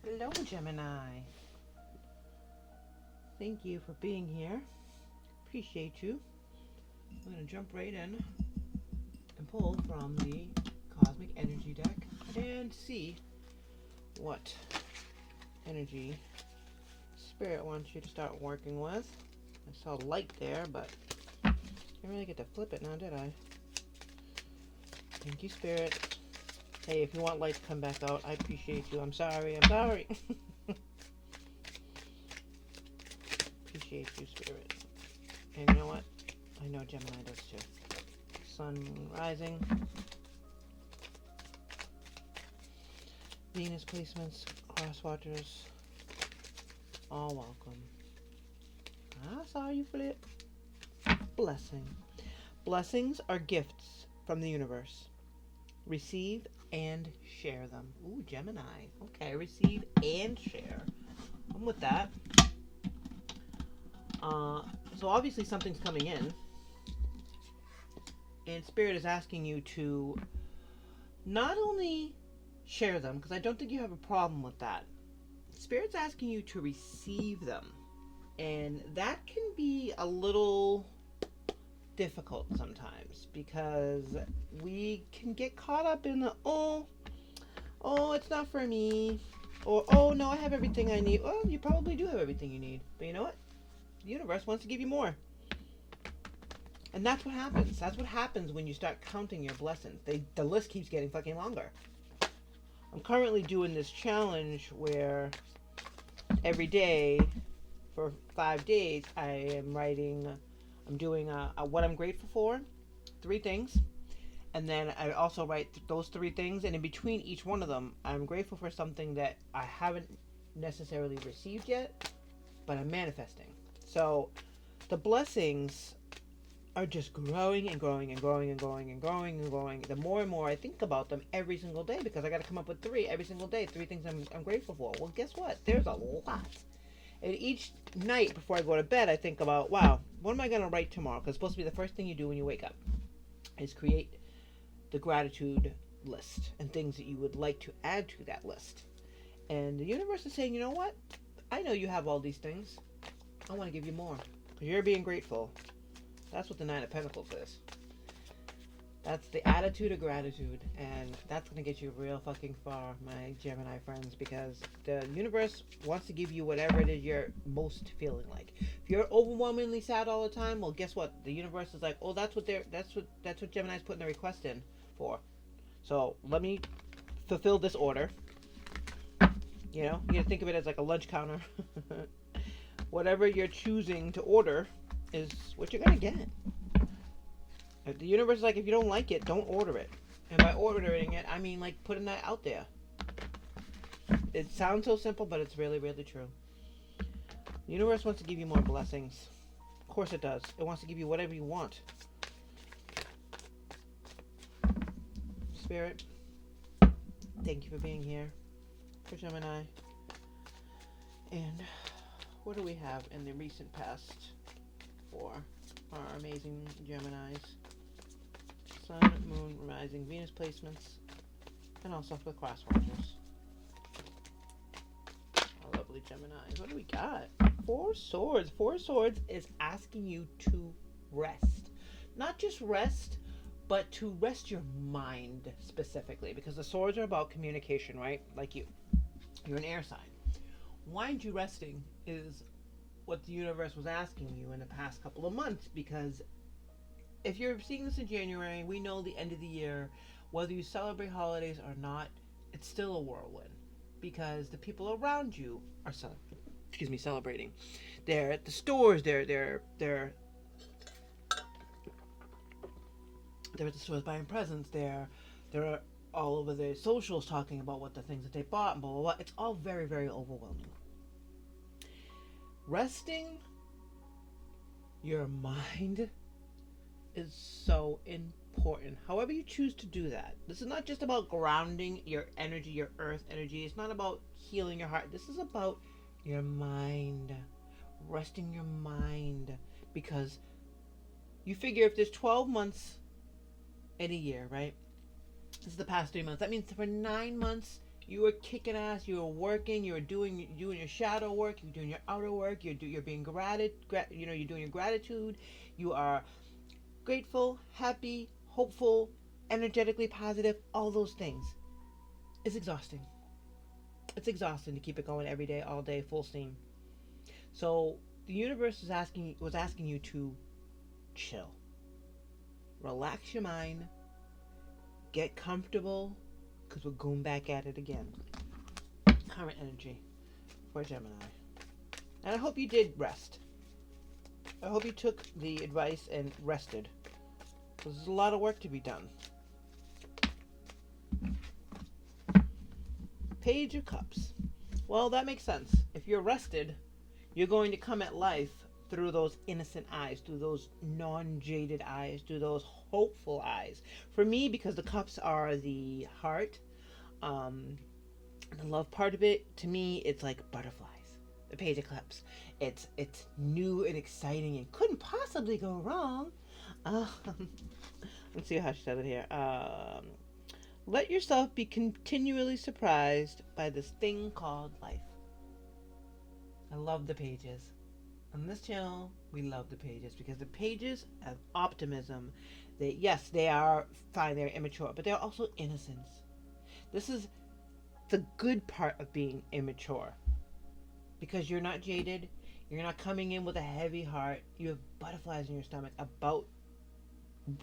Hello, Gemini. Thank you for being here. Appreciate you. I'm going to jump right in and pull from the Cosmic Energy deck and see what energy Spirit wants you to start working with. I saw light there, but didn't really get to flip it now, did I? Thank you, Spirit. Hey, if you want light to come back out, I appreciate you. I'm sorry. Appreciate you, Spirit. And you know what? I know Gemini does too. Sun, moon, rising. Venus placements, cross watchers. All welcome. I saw you flip. Blessing. Blessings are gifts from the universe. Receive and share them. Ooh, Gemini. Okay, receive and share. I'm with that. So obviously something's coming in. And Spirit is asking you to not only share them, because I don't think you have a problem with that. Spirit's asking you to receive them. And that can be a little difficult sometimes because we can get caught up in the oh it's not for me, or oh no, I have everything I need. Well, you probably do have everything you need, but you know what, the universe wants to give you more. And that's what happens when you start counting your blessings. The list keeps getting fucking longer. I'm currently doing this challenge where every day for 5 days I'm doing what I'm grateful for, 3 things, and then I also write those 3 things, and in between each one of them, I'm grateful for something that I haven't necessarily received yet, but I'm manifesting. So the blessings are just growing and growing and growing and growing and growing and growing. The more and more I think about them every single day, because I got to come up with 3 every single day, 3 things I'm grateful for. Well, guess what? There's a lot. And each night before I go to bed, I think about, wow, what am I going to write tomorrow? Because it's supposed to be the first thing you do when you wake up is create the gratitude list and things that you would like to add to that list. And the universe is saying, you know what? I know you have all these things. I want to give you more. Because you're being grateful. That's what the 9 of Pentacles is. That's the attitude of gratitude, and that's going to get you real fucking far, my Gemini friends, because the universe wants to give you whatever it is you're most feeling like. If you're overwhelmingly sad all the time, well, guess what? The universe is like, oh, that's what Gemini's putting the request in for. So let me fulfill this order. You know, you gotta think of it as like a lunch counter. Whatever you're choosing to order is what you're gonna get. The universe is like, if you don't like it, don't order it. And by ordering it, I mean like putting that out there. It sounds so simple, but it's really, really true. The universe wants to give you more blessings. Of course it does. It wants to give you whatever you want. Spirit, thank you for being here for Gemini. And what do we have in the recent past for our amazing Geminis? Sun, moon, rising, Venus placements, and also for the cross watchers. Our lovely Geminis. What do we got? 4 swords. 4 swords is asking you to rest. Not just rest, but to rest your mind specifically. Because the swords are about communication, right? Like you. You're an air sign. Why aren't you resting is what the universe was asking you in the past couple of months, because if you're seeing this in January, we know the end of the year, whether you celebrate holidays or not, it's still a whirlwind because the people around you are celebrating. They're at the stores, they're at the stores buying presents, they're all over their socials talking about what the things that they bought and blah blah blah. It's all very, very overwhelming. Resting your mind is so important. However you choose to do that. This is not just about grounding your energy, your earth energy. It's not about healing your heart. This is about your mind. Resting your mind. Because you figure if there's 12 months in a year, right? This is the past 3 months. That means for 9 months, You were kicking ass. You were working. You were doing your shadow work. You're doing your outer work. You're being you're doing your gratitude. You are grateful, happy, hopeful, energetically positive. All those things. It's exhausting. It's exhausting to keep it going every day, all day, full steam. So the universe was asking you to chill, relax your mind, get comfortable, because we're going back at it again. Current energy for Gemini. And I hope you did rest. I hope you took the advice and rested. Because there's a lot of work to be done. Page of Cups. Well, that makes sense. If you're rested, you're going to come at life through those innocent eyes, through those non-jaded eyes, through those hopeful eyes. For me, because the cups are the heart, the love part of it, to me, it's like butterflies. The Page of Cups. It's new and exciting and couldn't possibly go wrong. Let's see how she said it here. Let yourself be continually surprised by this thing called life. I love the pages. On this channel, we love the pages because the pages have optimism. They are fine, they're immature, but they're also innocence. This is the good part of being immature. Because you're not jaded, you're not coming in with a heavy heart, you have butterflies in your stomach about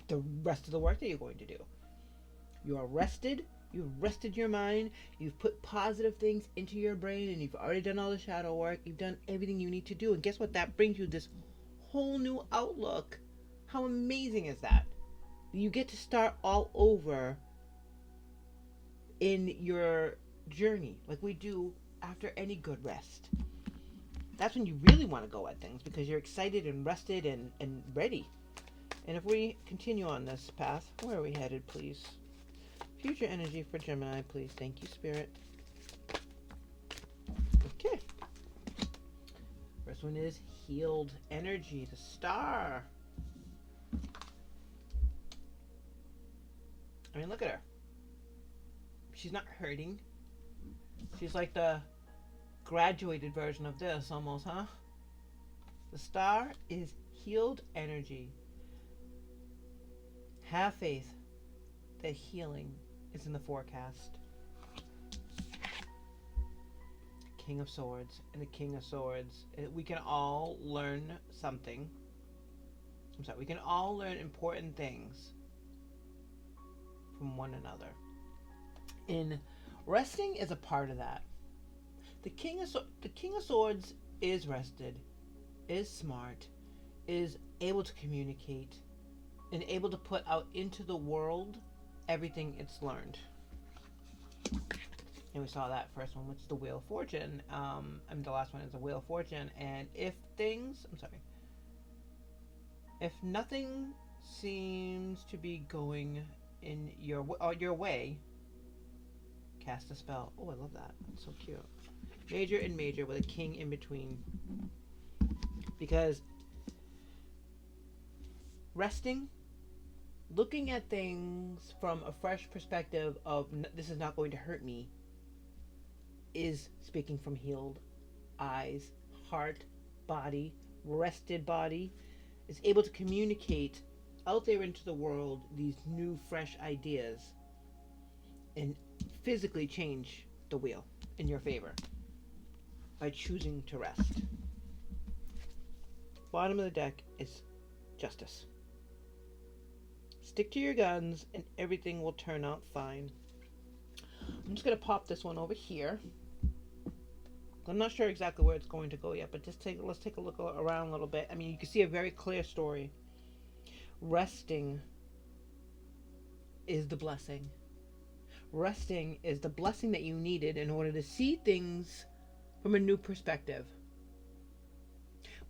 the rest of the work that you're going to do. You are rested, you've rested your mind, you've put positive things into your brain, and you've already done all the shadow work, you've done everything you need to do, and guess what? That brings you this whole new outlook. How amazing is that? You get to start all over in your journey, like we do after any good rest. That's when you really want to go at things, because you're excited and rested and ready. And if we continue on this path, where are we headed, please? Future energy for Gemini, please. Thank you, Spirit. Okay. First one is healed energy, the star. I mean, look at her. She's not hurting. She's like the graduated version of this, almost, huh? The star is healed energy. Have faith that healing is in the forecast. King of Swords and the King of Swords. We can all learn something. We can all learn important things from one another. And resting is a part of that. The King of Swords is rested, is smart, is able to communicate, and able to put out into the world everything it's learned. And we saw that first one, which is the Wheel of Fortune. The last one is the Wheel of Fortune. And if nothing seems to be going in your way, cast a spell. Oh, I love that. That's so cute. Major and major with a king in between. Because resting, looking at things from a fresh perspective of this is not going to hurt me, is speaking from healed eyes, heart, body, rested body, is able to communicate out there into the world these new fresh ideas and physically change the wheel in your favor by choosing to rest. Bottom of the deck is Justice. Stick to your guns and everything will turn out fine. I'm just going to pop this one over here. I'm not sure exactly where it's going to go yet, but let's take a look around a little bit. I mean, you can see a very clear story. Resting is the blessing. Resting is the blessing that you needed in order to see things from a new perspective.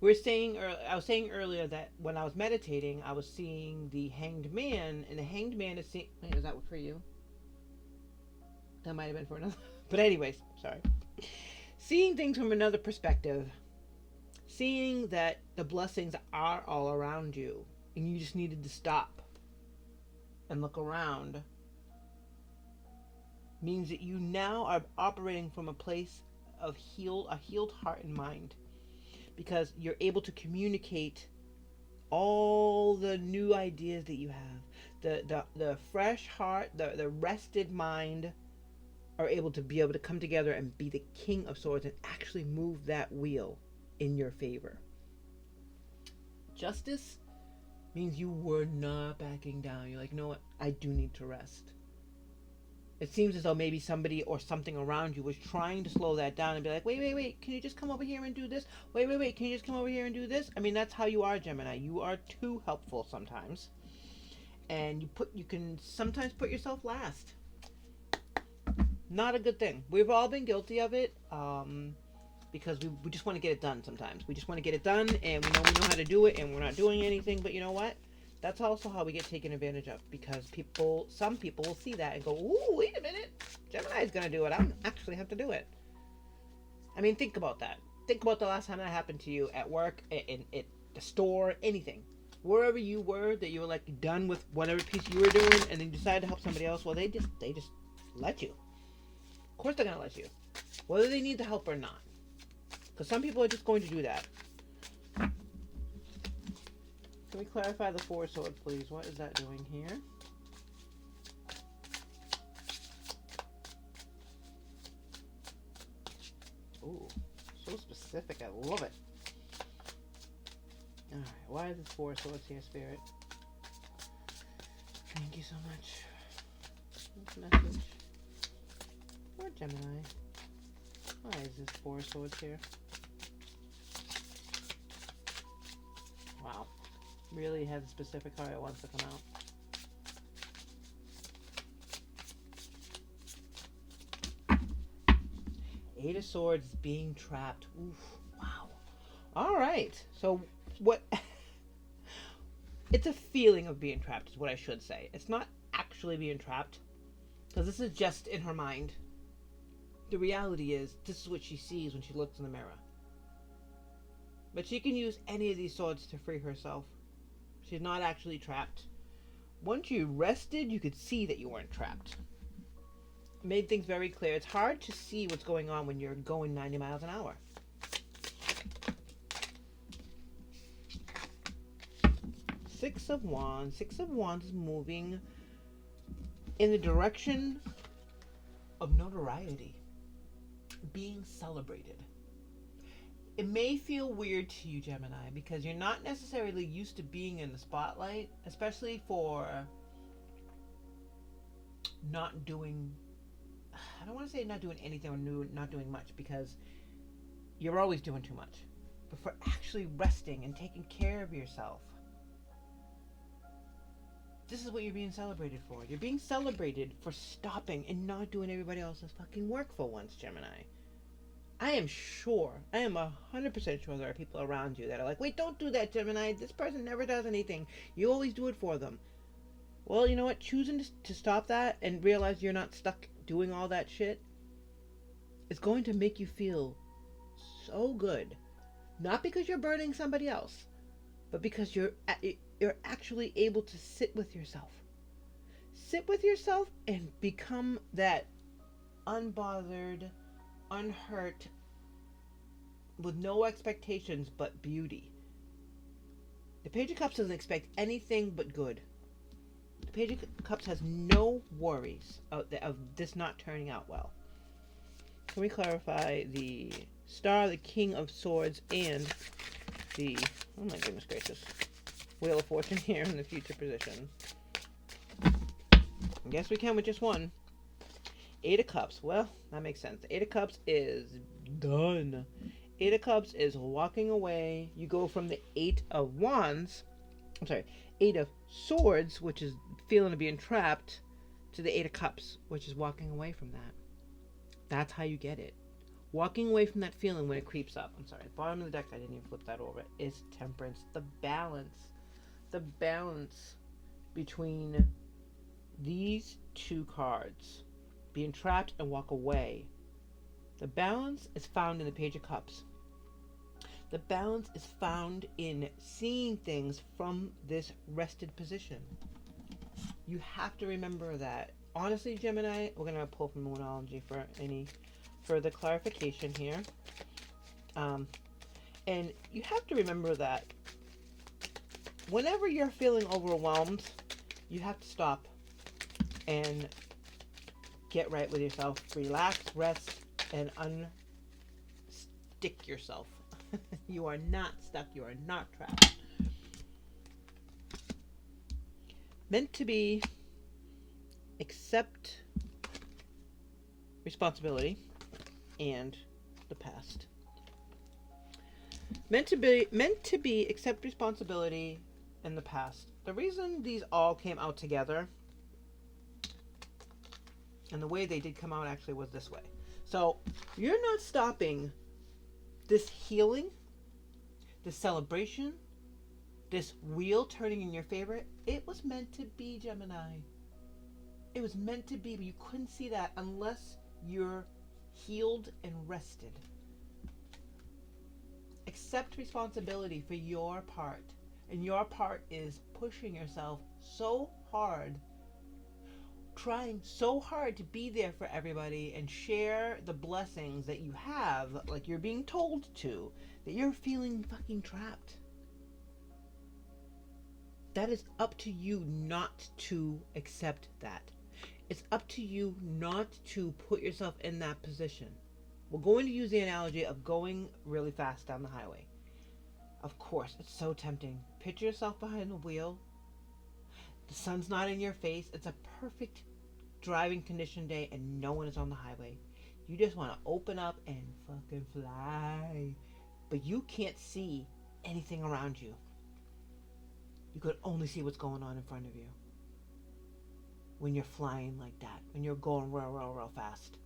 I was saying earlier that when I was meditating, I was seeing the Hanged Man, and the Hanged Man is seeing... Wait, is that for you? That might have been for another... But anyways, sorry. Seeing things from another perspective. Seeing that the blessings are all around you, and you just needed to stop and look around means that you now are operating from a place of a healed heart and mind, because you're able to communicate all the new ideas that you have. The fresh heart, the rested mind are able to come together and be the king of swords and actually move that wheel in your favor. Justice means you were not backing down. You're like, you know what? I do need to rest. It seems as though maybe somebody or something around you was trying to slow that down and be like, wait, can you just come over here and do this? Wait, can you just come over here and do this? I mean, that's how you are, Gemini. You are too helpful sometimes. And you can sometimes put yourself last. Not a good thing. We've all been guilty of it, because we just want to get it done sometimes. We just want to get it done, and we know how to do it, and we're not doing anything. But you know what? That's also how we get taken advantage of, because some people will see that and go, ooh, wait a minute, Gemini's going to do it. I don't actually have to do it. I mean, think about that. Think about the last time that happened to you at work, in the store, anything. Wherever you were, that you were like done with whatever piece you were doing, and then you decided to help somebody else. Well, they just let you. Of course they're going to let you, whether they need the help or not. Because some people are just going to do that. Can we clarify the Four of Swords, please? What is that doing here? Ooh, so specific. I love it. Alright, why is this Four of Swords here, Spirit? Thank you so much. This message for Gemini. Why is this Four of Swords here? Wow. Really has a specific card it wants to come out. Eight of Swords is being trapped. Oof, wow. Alright. So what it's a feeling of being trapped is what I should say. It's not actually being trapped, because this is just in her mind. The reality is, this is what she sees when she looks in the mirror. But she can use any of these swords to free herself. She's not actually trapped. Once you rested, you could see that you weren't trapped. It made things very clear. It's hard to see what's going on when you're going 90 miles an hour. Six of Wands. Six of Wands is moving in the direction of notoriety. Being celebrated. It may feel weird to you, Gemini, because you're not necessarily used to being in the spotlight, especially for not doing, I don't want to say not doing anything or not doing much, because you're always doing too much. But for actually resting and taking care of yourself, this is what you're being celebrated for. You're being celebrated for stopping and not doing everybody else's fucking work for once, Gemini. I am 100% sure there are people around you that are like, wait, don't do that, Gemini. This person never does anything. You always do it for them. Well, you know what? Choosing to stop that and realize you're not stuck doing all that shit is going to make you feel so good. Not because you're burdening somebody else, but because you're actually able to sit with yourself. Sit with yourself and become that unbothered, unhurt, with no expectations but beauty. The Page of Cups doesn't expect anything but good. The Page of Cups has no worries of this not turning out well. Can we clarify the Star, the King of Swords, and the, oh my goodness gracious, Wheel of Fortune here in the future position? I guess we can with just one. Eight of Cups. Well, that makes sense. The Eight of Cups is done. Eight of Cups is walking away. You go from the Eight of Swords, which is feeling of being trapped, to the Eight of Cups, which is walking away from that. That's how you get it. Walking away from that feeling when it creeps up. I'm sorry, bottom of the deck, I didn't even flip that over, is Temperance. The balance. The balance between these two cards. Being trapped and walk away. The balance is found in the Page of Cups. The balance is found in seeing things from this rested position. You have to remember that honestly, Gemini, we're going to pull from Moonology for any further clarification here. And you have to remember that whenever you're feeling overwhelmed, you have to stop and get right with yourself. Relax, rest, and unstick yourself. You are not stuck. You are not trapped. Meant to be, accept responsibility and the past. Meant to be, accept responsibility in the past. The reason these all came out together, and the way they did come out actually was this way. So you're not stopping this healing, this celebration, this wheel turning in your favor. It was meant to be, Gemini. It was meant to be, but you couldn't see that unless you're healed and rested. Accept responsibility for your part. And your part is pushing yourself so hard, trying so hard to be there for everybody and share the blessings that you have, like you're being told to, that you're feeling fucking trapped. That is up to you not to accept that. It's up to you not to put yourself in that position. We're going to use the analogy of going really fast down the highway. Of course, it's so tempting. Picture yourself behind the wheel. The sun's not in your face. It's a perfect driving condition day and no one is on the highway. You just want to open up and fucking fly. But you can't see anything around you. You could only see what's going on in front of you. When you're flying like that. When you're going real fast.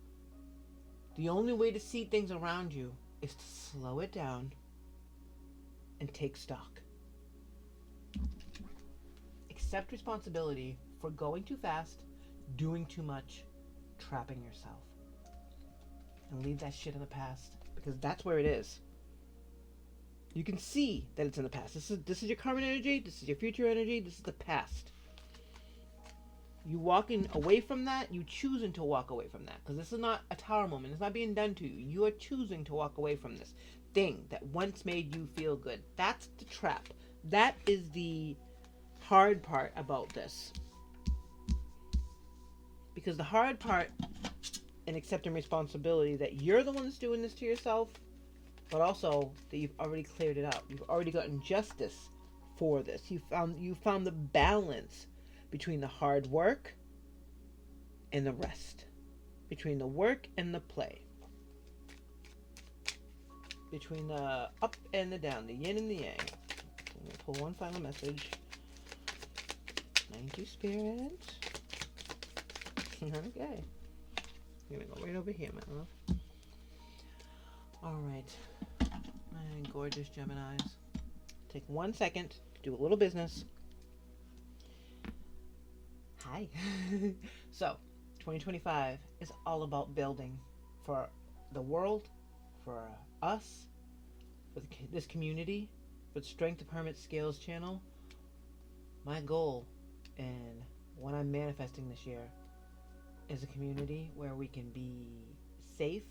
The only way to see things around you is to slow it down and take stock. Accept responsibility for going too fast, doing too much, trapping yourself. And leave that shit in the past, because that's where it is. You can see that it's in the past. This is your current energy, this is your future energy, this is the past. You walking away from that, you choosing to walk away from that. Because this is not a tower moment. It's not being done to you. You are choosing to walk away from this thing that once made you feel good. That's the trap. That is the hard part about this. Because the hard part in accepting responsibility that you're the one that's doing this to yourself, but also that you've already cleared it out. You've already gotten justice for this. You found the balance between the hard work and the rest. Between the work and the play. Between the up and the down, the yin and the yang. I'm going to pull one final message. Thank you, Spirit. Okay. I'm going to go right over here, my love. Alright. My gorgeous Geminis. Take 1 second to do a little business. Hi. So, 2025 is all about building for the world, for us, for this community, for the Strength of Hermit Scales channel. My goal and what I'm manifesting this year is a community where we can be safe,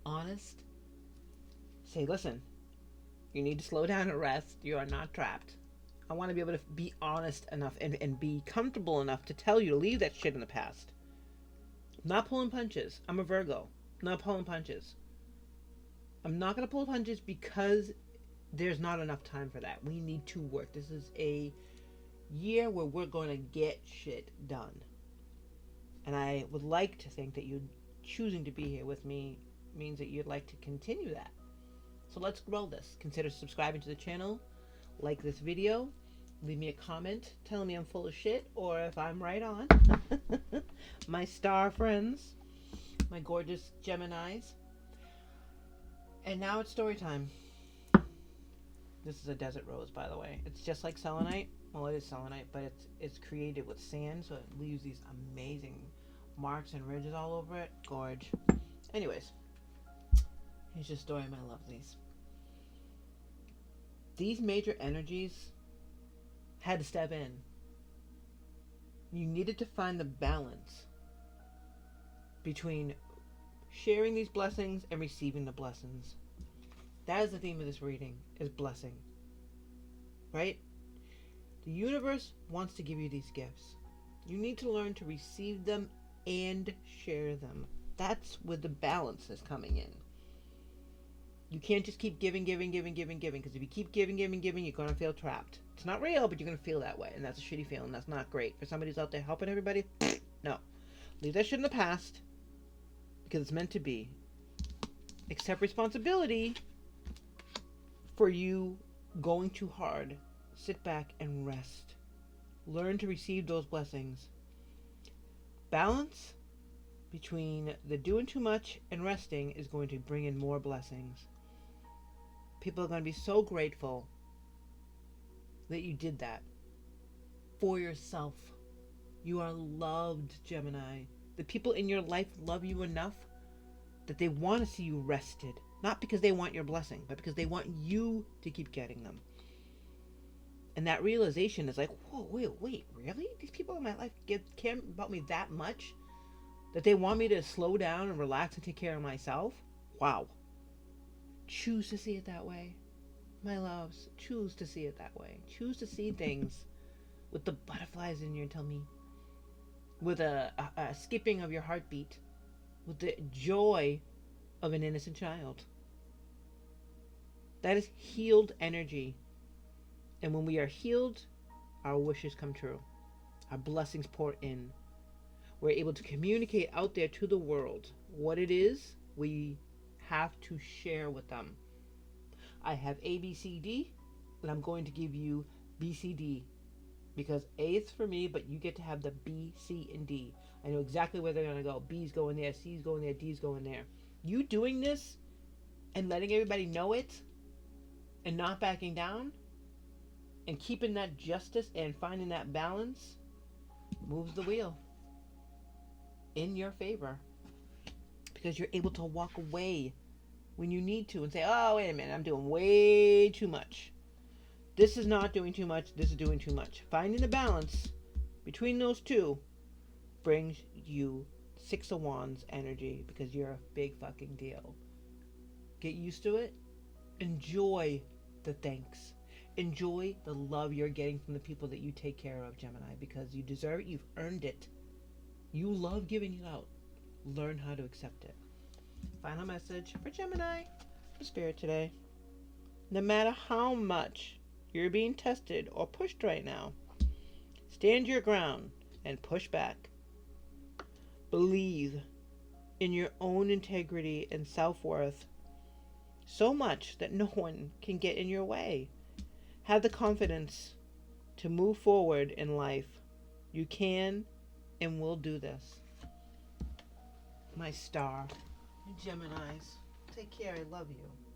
honest, say, listen, you need to slow down and rest. You are not trapped. I want to be able to be honest enough and be comfortable enough to tell you to leave that shit in the past. I'm not pulling punches. I'm a Virgo. I'm not pulling punches. I'm not going to pull punches because there's not enough time for that. We need to work. This is a year where we're going to get shit done. And I would like to think that you choosing to be here with me means that you'd like to continue that. So let's grow this. Consider subscribing to the channel. Like this video, leave me a comment telling me I'm full of shit or if I'm right on. My star friends, my gorgeous Geminis. And now it's story time. This is a desert rose, by the way. It's just like selenite. Well, it is selenite, but it's created with sand, so it leaves these amazing marks and ridges all over it. Gorge. Anyways, here's your story, my lovelies. These major energies had to step in. You needed to find the balance between sharing these blessings and receiving the blessings. That is the theme of this reading, is blessing. Right? The universe wants to give you these gifts. You need to learn to receive them and share them. That's where the balance is coming in. You can't just keep giving, because if you keep giving, you're going to feel trapped. It's not real, but you're going to feel that way, and that's a shitty feeling. That's not great. For somebody who's out there helping everybody, no. Leave that shit in the past, because it's meant to be. Accept responsibility for you going too hard. Sit back and rest. Learn to receive those blessings. Balance between the doing too much and resting is going to bring in more blessings. People are going to be so grateful that you did that for yourself. You are loved, Gemini. The people in your life love you enough that they want to see you rested. Not because they want your blessing, but because they want you to keep getting them. And that realization is like, whoa, wait, really? These people in my life care about me that much? That they want me to slow down and relax and take care of myself? Wow. Choose to see it that way. My loves, choose to see it that way. Choose to see things with the butterflies in your tummy, with a skipping of your heartbeat, with the joy of an innocent child. That is healed energy. And when we are healed, our wishes come true. Our blessings pour in. We're able to communicate out there to the world what it is we have to share with them. I have A, B, C, D, and I'm going to give you B, C, D. Because A is for me, but you get to have the B, C, and D. I know exactly where they're going to go. B's going there, C's going there, D's going there. You doing this and letting everybody know it and not backing down and keeping that justice and finding that balance moves the wheel in your favor. Because you're able to walk away when you need to and say, oh, wait a minute, I'm doing way too much. This is not doing too much. This is doing too much. Finding the balance between those two brings you Six of Wands energy because you're a big fucking deal. Get used to it. Enjoy the thanks. Enjoy the love you're getting from the people that you take care of, Gemini, because you deserve it. You've earned it. You love giving it out. Learn how to accept it. Final message for Gemini, for Spirit today. No matter how much you're being tested or pushed right now, stand your ground and push back. Believe in your own integrity and self-worth so much that no one can get in your way. Have the confidence to move forward in life. You can and will do this. My star, you Geminis, take care. I love you.